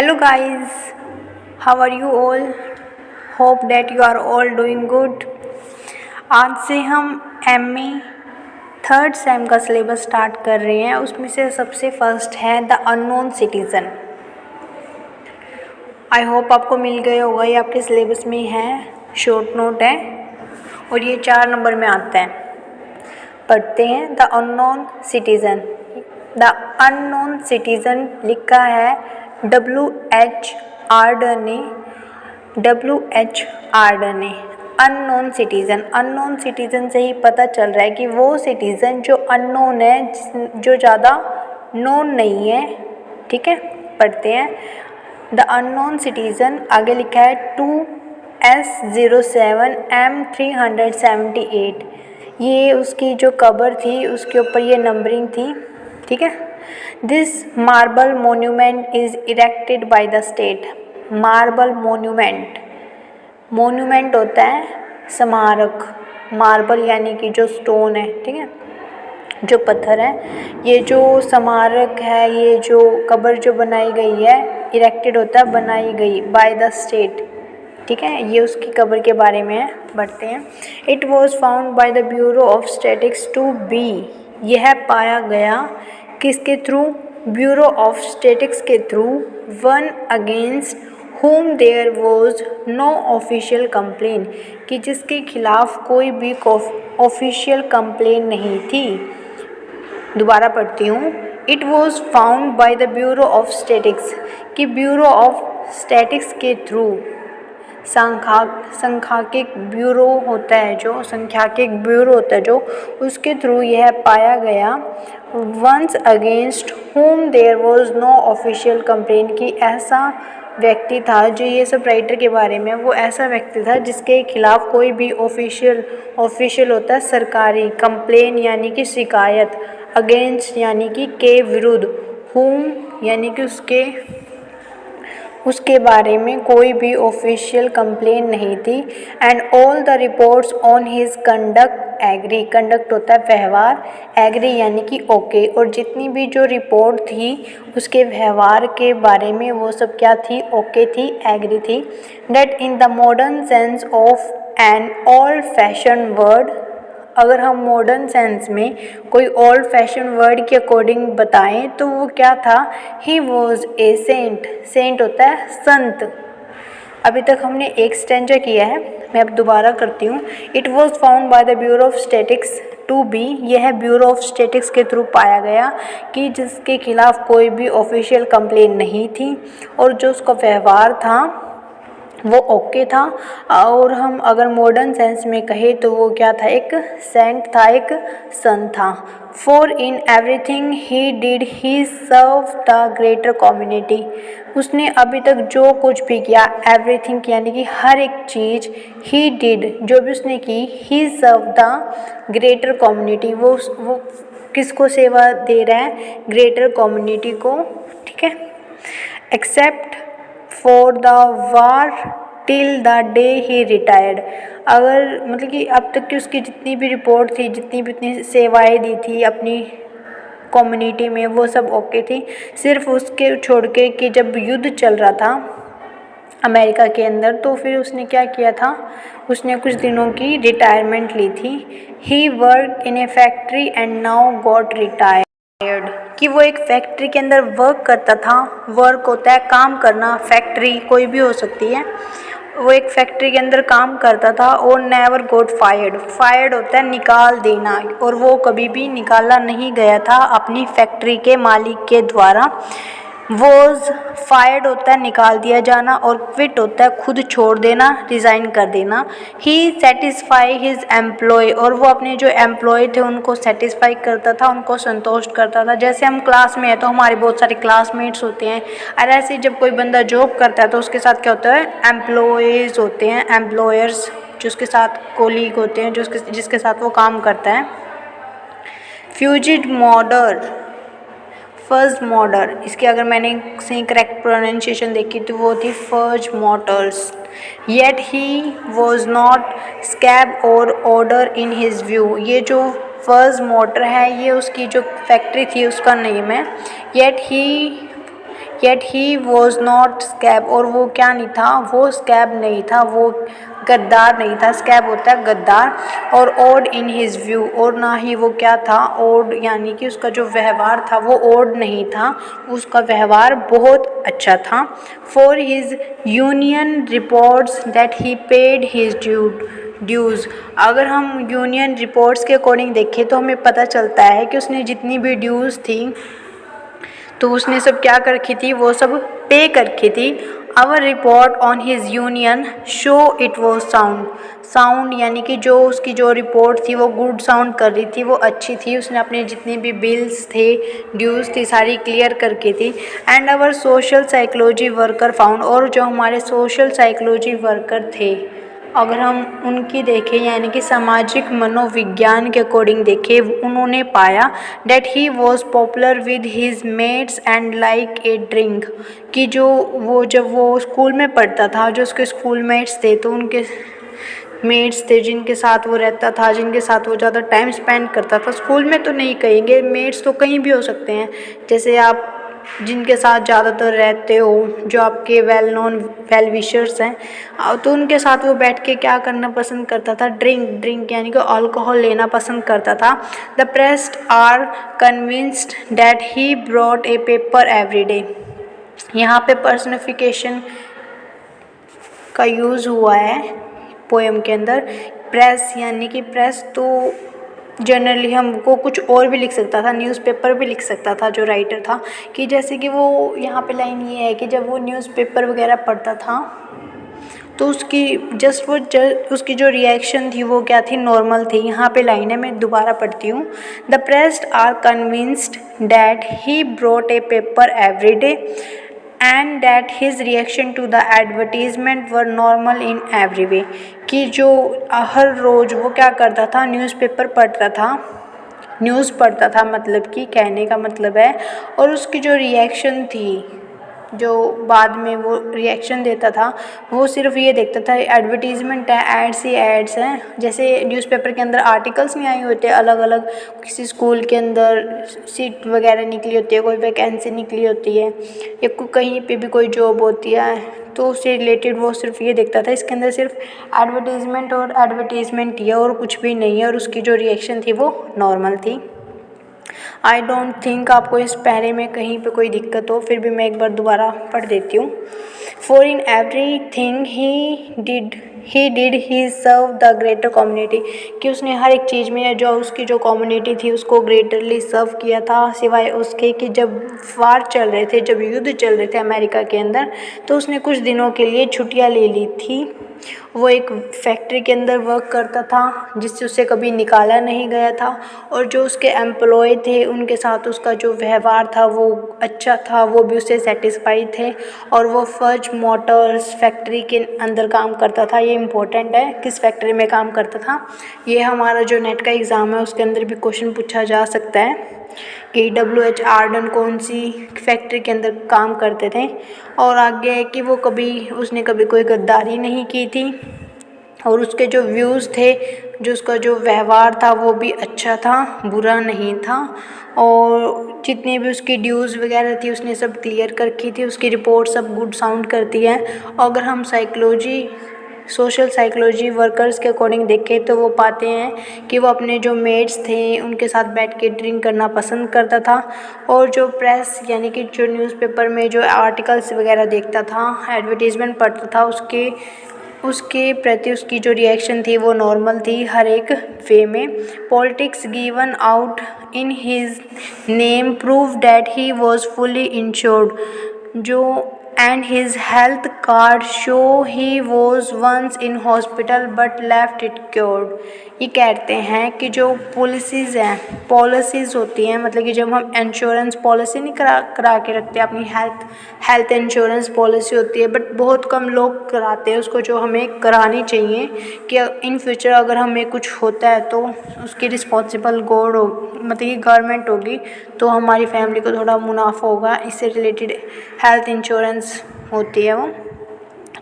Hello guys, how are you all? Hope that you are all doing good. आज से हम MA third same का syllabus start कर रहे हैं। उसमें से सबसे फर्स्ट है the unknown citizen. I hope आपको मिल गया होगा, ये आपके सिलेबस में है, शॉर्ट नोट है और ये 4 नंबर में आता है। पढ़ते हैं the unknown citizen. The unknown citizen लिखा है WH आर्डर ने। अननोन सिटीज़न से ही पता चल रहा है कि वो सिटीज़न जो अननोन है, जो ज़्यादा नोन नहीं है। ठीक है, पढ़ते हैं द अननोन सिटीज़न। आगे लिखा है 2S07M378। ये उसकी जो कबर थी उसके ऊपर ये नंबरिंग थी। ठीक है, this marble monument is erected by the state. Marble monument होता है स्मारक, मार्बल यानी कि जो स्टोन है, ठीक है, जो पत्थर है। ये जो स्मारक है, ये जो कबर जो बनाई गई है, इरेक्टेड होता है बनाई गई, बाय द स्टेट। ठीक है, ये उसकी कबर के बारे में है। बढ़ते हैं। It was found by the bureau of statics to be. यह पाया गया किसके थ्रू? ब्यूरो ऑफ स्टैटिक्स के through. One against whom there was no official complaint, कि जिसके खिलाफ कोई भी ऑफिशियल कंप्लेन नहीं थी। दोबारा पढ़ती हूँ। It was found by the bureau of statics, कि ब्यूरो ऑफ स्टैटिक्स के थ्रू, सांख्यिक ब्यूरो होता है जो, सांख्यिक ब्यूरो होता है जो, उसके थ्रू यह पाया गया। Once against whom there was no official complaint, कि ऐसा व्यक्ति था, जो ये सब राइटर के बारे में, वो ऐसा व्यक्ति था जिसके खिलाफ कोई भी ऑफिशियल होता है सरकारी, कंप्लेन यानी कि शिकायत, अगेंस्ट यानी कि के विरुद्ध, whom यानी कि उसके बारे में कोई भी ऑफिशियल कंप्लेन नहीं थी। And all the reports on his conduct agree. Conduct होता है व्यवहार, एग्री यानी कि ओके। और जितनी भी जो रिपोर्ट थी उसके व्यवहार के बारे में, वो सब क्या थी? ओके थी, एग्री थी। That in the modern sense of an old fashion word, अगर हम मॉडर्न सेंस में कोई ओल्ड फैशन वर्ड के अकॉर्डिंग बताएं तो वो क्या था? He was a saint. Saint होता है संत। अभी तक हमने एक स्टेंजा किया है, मैं अब दोबारा करती हूँ। It was found by the bureau of statics to be. यह ब्यूरो ऑफ स्टैटिक्स के थ्रू पाया गया कि जिसके खिलाफ कोई भी ऑफिशियल कंप्लेन नहीं थी और जो उसका व्यवहार था वो ओके था। और हम अगर मॉडर्न सेंस में कहें तो वो क्या था? एक सेंट था, एक सन था। For in everything he did he served the greater community. उसने अभी तक जो कुछ भी किया, एवरीथिंग यानी कि हर एक चीज़, ही डिड जो भी उसने की, ही सर्व द ग्रेटर कम्युनिटी, वो किसको सेवा दे रहा है? ग्रेटर कम्युनिटी को। ठीक है, except for the war till the day he retired. अगर मतलब कि अब तक की उसकी जितनी भी रिपोर्ट थी, जितनी भी उतनी सेवाएं दी थी अपनी कम्युनिटी में, वो सब ओके थी। सिर्फ उसके छोड़ के कि जब युद्ध चल रहा था अमेरिका के अंदर, तो फिर उसने क्या किया था? उसने कुछ दिनों की रिटायरमेंट ली थी। He work in a factory and now got retired, कि वो एक फैक्ट्री के अंदर वर्क करता था। वर्क होता है काम करना, फैक्ट्री कोई भी हो सकती है। वो एक फैक्ट्री के अंदर काम करता था और नेवर गॉट फायर्ड। फायर्ड होता है निकाल देना, और वो कभी भी निकाला नहीं गया था अपनी फैक्ट्री के मालिक के द्वारा। वॉज फायर्ड होता है निकाल दिया जाना, और क्विट होता है खुद छोड़ देना, रिज़ाइन कर देना। ही सेटिस्फाई हिज एम्प्लॉय, और वो अपने जो एम्प्लॉय थे उनको सेटिस्फाई करता था, उनको संतुष्ट करता था। जैसे हम क्लास में हैं तो हमारे बहुत सारे क्लासमेट्स होते हैं, और ऐसे जब कोई बंदा जॉब करता है तो उसके साथ क्या होता है? एम्प्लॉयज़ होते हैं, एम्प्लॉयर्स जो उसके साथ कोलीग होते हैं, जिसके साथ वो काम करता है। फ्यूजिड मॉडर, फर्ज मॉडर, इसकी अगर मैंने सही करेक्ट प्रोनाउंसिएशन देखी तो वो थी फर्ज Motors. Yet he was not scab और ऑर्डर इन हिज व्यू। ये जो फर्ज मोटर है, ये उसकी जो फैक्ट्री थी उसका नेम है। Yet yet he was not scab, और वो क्या नहीं था, वो स्कैब नहीं था, वो गद्दार नहीं था। स्कैब होता है गद्दार। और ओड इन हिज व्यू, और ना ही वो क्या था, ओड यानी कि उसका जो व्यवहार था वो ओड नहीं था, उसका व्यवहार बहुत अच्छा था। For his union reports that he paid his dues, अगर हम यूनियन रिपोर्ट्स के अकॉर्डिंग देखें तो हमें पता चलता है कि उसने जितनी भी ड्यूज़ थी तो उसने सब क्या कर रखी थी, वो सब पे कर रखी थी। Our report on his union show it was sound यानी कि जो उसकी जो रिपोर्ट थी वो गुड साउंड कर रही थी, वो अच्छी थी। उसने अपने जितने भी बिल्स थे, ड्यूज़ थी, सारी क्लियर करके थी। And our social psychology worker found, और जो हमारे सोशल साइकोलॉजी वर्कर थे, अगर हम उनकी देखें यानी कि सामाजिक मनोविज्ञान के अकॉर्डिंग देखें, उन्होंने पाया that he was popular with his mates and like a drink, कि जो वो जब वो स्कूल में पढ़ता था, जो उसके स्कूल मेट्स थे, तो उनके मेट्स थे जिनके साथ वो रहता था, जिनके साथ वो ज़्यादा टाइम स्पेंड करता था, स्कूल में तो नहीं कहेंगे, मेट्स तो कहीं भी हो सकते हैं, जैसे आप जिनके साथ ज़्यादातर रहते हो, जो आपके वेल नोन वेल विशर्स हैं, तो उनके साथ वो बैठ के क्या करना पसंद करता था, ड्रिंक यानी कि अल्कोहल लेना पसंद करता था। The press are convinced that he brought a paper every day, यहाँ पे पर्सनिफिकेशन का यूज़ हुआ है पोएम के अंदर। प्रेस यानी कि प्रेस तो जनरली हमको कुछ और भी लिख सकता था, न्यूज़पेपर भी लिख सकता था जो राइटर था, कि जैसे कि वो यहाँ पे लाइन ये है कि जब वो न्यूज़पेपर वगैरह पढ़ता था तो उसकी उसकी जो रिएक्शन थी वो क्या थी, नॉर्मल थी। यहाँ पे लाइन है, मैं दोबारा पढ़ती हूँ। The press are convinced that he brought a paper every day and that his reaction to the advertisement were normal in every way, कि जो हर रोज़ वो क्या करता था, न्यूज़पेपर पढ़ता था, न्यूज़ पढ़ता था, मतलब कि कहने का मतलब है, और उसकी जो रिएक्शन थी, जो बाद में वो रिएक्शन देता था, वो सिर्फ ये देखता था एडवर्टीज़मेंट है, एड्स ही एड्स हैं। जैसे न्यूज़पेपर के अंदर आर्टिकल्स नहीं आए होते अलग अलग, किसी स्कूल के अंदर सीट वगैरह निकली होती है, कोई वैकेंसी निकली होती है, या कहीं पे भी कोई जॉब होती है, तो उससे रिलेटेड वो सिर्फ ये देखता था। इसके अंदर सिर्फ एडवर्टीज़मेंट और एडवर्टीज़मेंट ही है और कुछ भी नहीं है, और उसकी जो रिएक्शन थी वो नॉर्मल थी। आई डोंट थिंक आपको इस पैरे में कहीं पे कोई दिक्कत हो, फिर भी मैं एक बार दोबारा पढ़ देती हूँ। For in every thing he did he served the greater community, कि उसने हर एक चीज़ में जो उसकी जो कम्युनिटी थी उसको ग्रेटरली सर्व किया था, सिवाय उसके कि जब वार चल रहे थे, जब युद्ध चल रहे थे अमेरिका के अंदर, तो उसने कुछ दिनों के लिए छुट्टियाँ ले ली थी। वो एक फैक्ट्री के अंदर वर्क करता था जिससे उसे कभी निकाला नहीं गया था, और जो उसके एम्प्लॉय थे उनके साथ उसका जो व्यवहार था वो अच्छा था, वो भी उससे सेटिस्फाई थे। और वो फर्ज मोटर्स फैक्ट्री के अंदर काम करता था। ये इम्पोर्टेंट है, किस फैक्ट्री में काम करता था, ये हमारा जो नेट का एग्ज़ाम है उसके अंदर भी क्वेश्चन पूछा जा सकता है कि W.H. आर्डन कौन सी फैक्ट्री के अंदर काम करते थे। और आगे है कि उसने कभी कोई गद्दारी नहीं की थी, और उसके जो व्यूज़ थे, जो उसका जो व्यवहार था वो भी अच्छा था, बुरा नहीं था। और जितनी भी उसकी ड्यूज़ वगैरह थी उसने सब क्लियर कर रखी थी, उसकी रिपोर्ट सब गुड साउंड करती है। अगर हम सोशल साइकोलॉजी वर्कर्स के अकॉर्डिंग देखें तो वो पाते हैं कि वो अपने जो मेट्स थे उनके साथ बैठ के ड्रिंक करना पसंद करता था, और जो प्रेस यानी कि जो न्यूज़पेपर में जो आर्टिकल्स वगैरह देखता था, एडवर्टीज़मेंट पढ़ता था, उसके प्रति उसकी जो रिएक्शन थी वो नॉर्मल थी हर एक वे में। Politics given out in his name prove that he was fully insured and his health card show he was once in hospital but left it cured. ये कहते हैं कि जो पॉलिसीज़ होती हैं, मतलब कि जब हम इंश्योरेंस पॉलिसी नहीं करा के रखते, अपनी हेल्थ इंश्योरेंस पॉलिसी होती है, बट बहुत कम लोग कराते हैं उसको, जो हमें करानी चाहिए कि इन फ्यूचर अगर हमें कुछ होता है तो उसकी रिस्पॉन्सिबल मतलब कि गवर्नमेंट होगी, तो हमारी फैमिली को थोड़ा मुनाफा होगा। इससे रिलेटेड हेल्थ इंश्योरेंस होती है वो।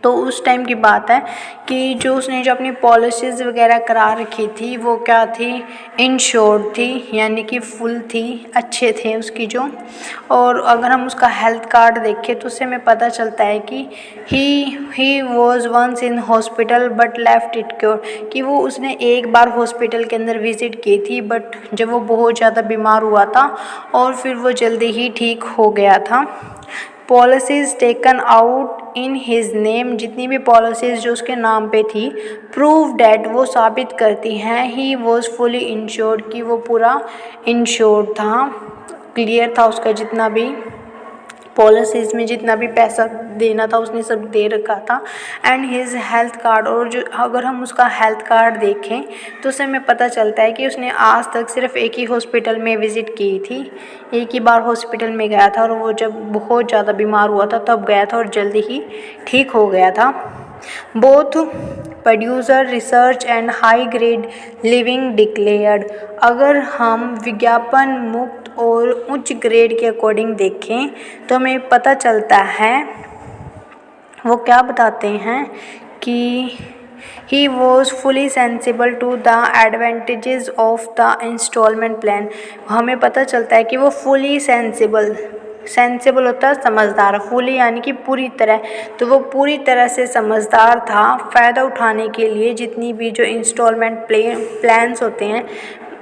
तो उस टाइम की बात है कि जो उसने जो अपनी पॉलिसीज़ वगैरह करा रखी थी वो क्या थी, इंश्योर्ड थी, यानी कि फुल थी, अच्छे थे उसकी जो। और अगर हम उसका हेल्थ कार्ड देखें तो उससे हमें पता चलता है कि he was once in hospital but left it cure, कि वो उसने एक बार हॉस्पिटल के अंदर विज़िट की थी बट जब वो बहुत ज़्यादा बीमार हुआ था और फिर वो जल्दी ही ठीक हो गया था। Policies taken out in his name, जितनी भी पॉलिसीज़ जो उसके नाम पे थी, प्रूव डैट वो साबित करती हैं ही वॉज फुली इंश्योर्ड, कि वो पूरा इंश्योर्ड था, क्लियर था उसका जितना भी पॉलिसीज़ में जितना भी पैसा देना था उसने सब दे रखा था। एंड हिज हेल्थ कार्ड, और जो अगर हम उसका हेल्थ कार्ड देखें तो उससे हमें पता चलता है कि उसने आज तक सिर्फ एक ही हॉस्पिटल में विज़िट की थी, एक ही बार हॉस्पिटल में गया था और वो जब बहुत ज़्यादा बीमार हुआ था तब गया था और जल्दी ही ठीक हो गया था। Both producer research and high grade living declared, अगर हम विज्ञापन मुक्त और उच्च ग्रेड के अकॉर्डिंग देखें तो हमें पता चलता है, वो क्या बताते हैं कि he was fully sensible to the advantages of the instalment plan. हमें पता चलता है कि वो फुली सेंसिबल होता है समझदार, फुली यानी कि पूरी तरह, तो वो पूरी तरह से समझदार था फ़ायदा उठाने के लिए जितनी भी जो इंस्टॉलमेंट प्लान्स होते हैं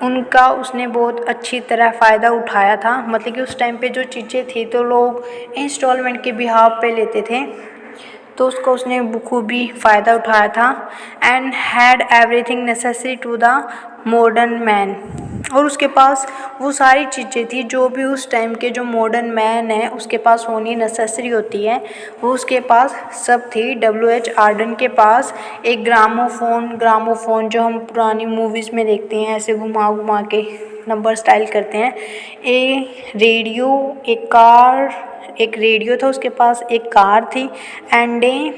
उनका उसने बहुत अच्छी तरह फ़ायदा उठाया था। मतलब कि उस टाइम पे जो चीज़ें थी तो लोग इंस्टॉलमेंट के बिहाव पे लेते थे, तो उसको उसने बखूबी फ़ायदा उठाया था। And had everything necessary to the modern man, और उसके पास वो सारी चीज़ें थी जो भी उस टाइम के जो मॉडर्न मैन है उसके पास होनी नेसेसरी होती है, वो उसके पास सब थी। W.H. आर्डन के पास एक ग्रामोफोन जो हम पुरानी मूवीज़ में देखते हैं, ऐसे घुमा घुमा के नंबर स्टाइल करते हैं, एक रेडियो था उसके पास, एक कार थी, एंड ए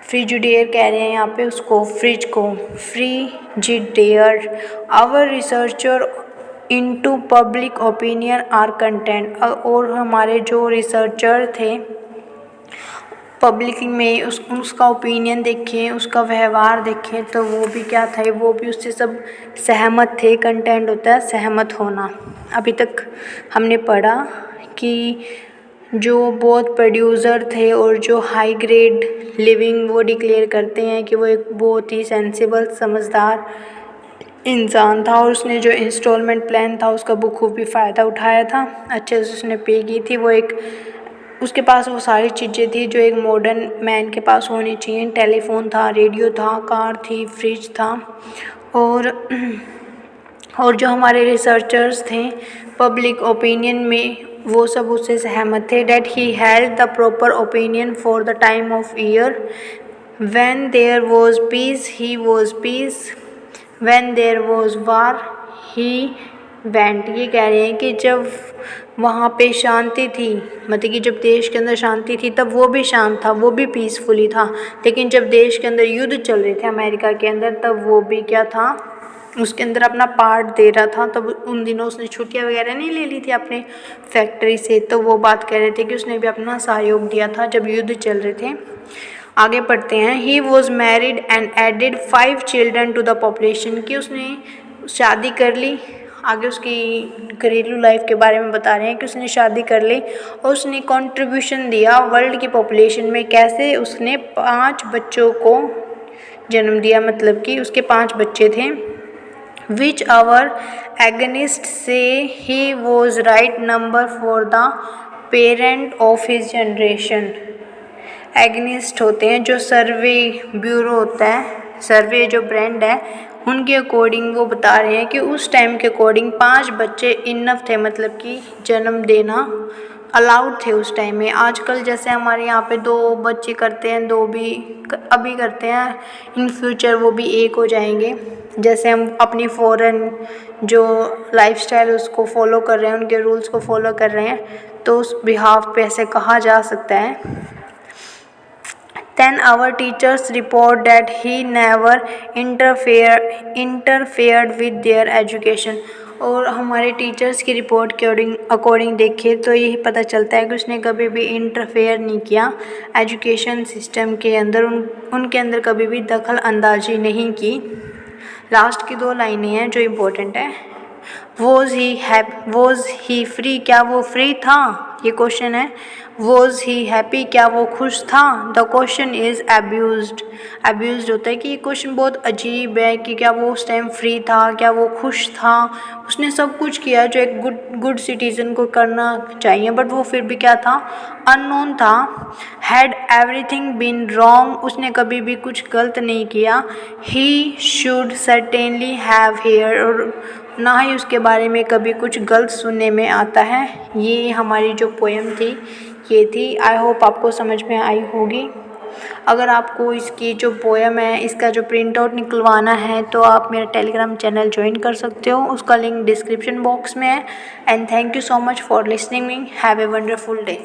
फ्रिजुडेयर कह रहे हैं यहाँ पे उसको, फ्रिज को Frigidaire. Our researcher into public opinion are content, और हमारे जो रिसर्चर थे पब्लिक में उसका ओपिनियन देखें, उसका व्यवहार देखें तो वो भी क्या था, वो भी उससे सब सहमत थे। कंटेंट होता है सहमत होना। अभी तक हमने पढ़ा कि जो बहुत प्रोड्यूसर थे और जो हाई ग्रेड लिविंग वो डिक्लेयर करते हैं कि वो एक बहुत ही सेंसिबल समझदार इंसान था और उसने जो इंस्टॉलमेंट प्लान था उसका बखूबी फ़ायदा उठाया था, अच्छे से उसने पे की थी। उसके पास वो सारी चीज़ें थी जो एक मॉडर्न मैन के पास होनी चाहिए। टेलीफोन था, रेडियो था, कार थी, फ्रिज था, और जो हमारे रिसर्चर्स थे पब्लिक ओपिनियन में वो सब उससे सहमत थे। That he had the proper opinion for the time of year, when there was peace he was peace, when there was war he went. ये कह रहे हैं कि जब वहाँ पे शांति थी, मतलब कि जब देश के अंदर शांति थी तब वो भी शांत था, वो भी पीसफुली था, लेकिन जब देश के अंदर युद्ध चल रहे थे अमेरिका के अंदर तब वो भी क्या था, उसके अंदर अपना पार्ट दे रहा था। तब उन दिनों उसने छुट्टियां वगैरह नहीं ले ली थी अपने फैक्ट्री से, तो वो बात कह रहे थे कि उसने भी अपना सहयोग दिया था जब युद्ध चल रहे थे। आगे पढ़ते हैं। He was married and added 5 children to the population, कि उसने शादी कर ली। आगे उसकी घरेलू लाइफ के बारे में बता रहे हैं कि उसने शादी कर ली और उसने कंट्रीब्यूशन दिया वर्ल्ड की पॉपुलेशन में। कैसे? उसने 5 बच्चों को जन्म दिया, मतलब कि उसके 5 बच्चे थे। विच आवर एगनिस्ट से he was right number for the parent of his generation. Agonist होते हैं जो सर्वे ब्यूरो होता है, सर्वे जो ब्रांड है उनके अकॉर्डिंग वो बता रहे हैं कि उस टाइम के अकॉर्डिंग 5 बच्चे इनफ थे, मतलब कि जन्म देना अलाउड थे उस टाइम में। आजकल जैसे हमारे यहाँ पे 2 बच्चे करते हैं, 2 भी अभी करते हैं, इन फ्यूचर वो भी 1 हो जाएंगे। जैसे हम अपनी फॉरेन जो लाइफस्टाइल उसको फॉलो कर रहे हैं, उनके रूल्स को फॉलो कर रहे हैं, तो उस बिहाफ पे ऐसे कहा जा सकता है। Then our teachers report that he never interfered with their education. और हमारे टीचर्स की रिपोर्ट के अकॉर्डिंग देखें तो यही पता चलता है कि उसने कभी भी इंटरफेयर नहीं किया एजुकेशन सिस्टम के अंदर, उनके अंदर कभी भी दखल अंदाजी नहीं की। लास्ट की 2 लाइनें हैं जो इम्पोर्टेंट है। वॉज ही फ्री, क्या वो फ्री था, ये क्वेश्चन है। वॉज ही हैप्पी, क्या वो खुश था। द क्वेश्चन इज़ अब्यूज्ड होता है कि ये क्वेश्चन बहुत अजीब है कि क्या वो उस टाइम फ्री था, क्या वो खुश था। उसने सब कुछ किया जो एक गुड सिटीज़न को करना चाहिए, बट वो फिर भी क्या था, अननोन था। हैड एवरीथिंग बीन रॉन्ग, उसने कभी भी कुछ गलत नहीं किया। He should certainly have hair, और ना ही उसके बारे में कभी कुछ गलत सुनने में आता है। ये हमारी जो पोएम थी ये थी। आई होप आपको समझ में आई होगी। अगर आपको इसकी जो पोएम है इसका जो प्रिंट आउट निकलवाना है तो आप मेरा टेलीग्राम चैनल ज्वाइन कर सकते हो, उसका लिंक डिस्क्रिप्शन बॉक्स में है। And thank you so much for listening me. Have a wonderful day.